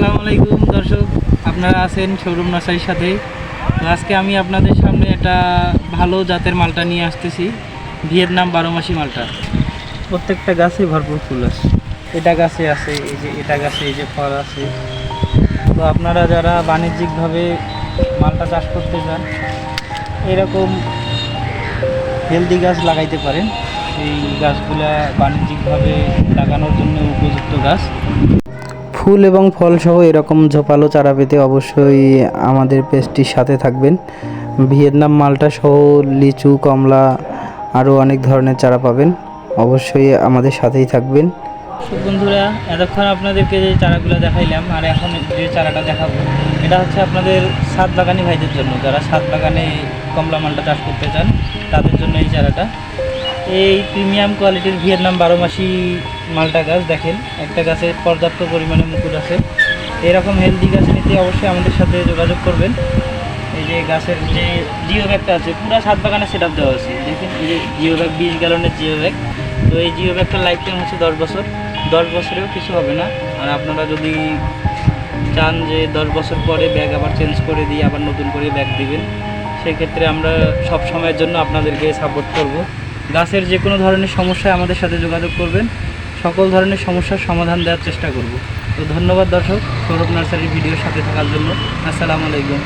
আসসালামু আলাইকুম দর্শক, আপনারা আছেন শোরুম নার্সারির সাথে। তো আজকে আমি আপনাদের সামনে একটা ভালো জাতের মালটা নিয়ে আসতেছি, ভিয়েতনাম 12 মাসি মালটা। প্রত্যেকটা গাছে ভরপুর ফুল আছে, এটা গাছে আছে, এই যে এটা গাছে এই যে ফল আছে। তো আপনারা যারা বাণিজ্যিকভাবে মালটা চাষ করতে চান, এরকম হেলদি গাছ লাগাইতে পারেন। এই গাছগুলা বাণিজ্যিকভাবে লাগানোর জন্য উপযুক্ত গাছ। ফুল এবং ফল সহ এরকম ঝোপালো চারা পেতে অবশ্যই আমাদের পেজটির সাথে থাকবেন। ভিয়েতনাম মালটা সহ লিচু, কমলা আরও অনেক ধরনের চারা পাবেন, অবশ্যই আমাদের সাথেই থাকবেন। বন্ধুরা, এতক্ষণ আপনাদেরকে যে চারাগুলো দেখাইলাম আর এখন যে চারাটা দেখাবো, এটা হচ্ছে আপনাদের ছাদ বাগানি ভাইদের জন্য, যারা ছাদ বাগানে কমলা মালটা চাষ করতে চান তাদের জন্য এই চারাটা। এই প্রিমিয়াম কোয়ালিটির ভিয়েতনাম 12 মাসি মালটা গাছ দেখেন, একটা গাছে পর্যাপ্ত পরিমাণে মুকুল আছে। এরকম হেলদি গাছ নিতে অবশ্যই আমাদের সাথে যোগাযোগ করবেন। এই যে গাছের যে জিও ব্যাগটা আছে, পুরো ছাদ বাগানে সেট আপ দেওয়া আছে। দেখেন এই যে জিও ব্যাগ, 20 গ্যালনের জিও ব্যাগ। তো এই জিও ব্যাগটার লাইফ টাইম হচ্ছে 10 বছর। 10 বছরেও কিছু হবে না। আর আপনারা যদি চান যে 10 বছর পরে ব্যাগ আবার চেঞ্জ করে দিয়ে আবার নতুন করে ব্যাগ দিবেন, সেক্ষেত্রে আমরা সব সময়ের জন্য আপনাদেরকে সাপোর্ট করব। গাছের যে কোনো ধরনের সমস্যায় আমাদের সাথে যোগাযোগ করবেন, সকল ধরনের সমস্যার সমাধান দেওয়ার চেষ্টা করব। তো ধন্যবাদ দর্শক, সৌরভ নার্সারির ভিডিওর সাথে থাকার জন্য। আসসালামু আলাইকুম।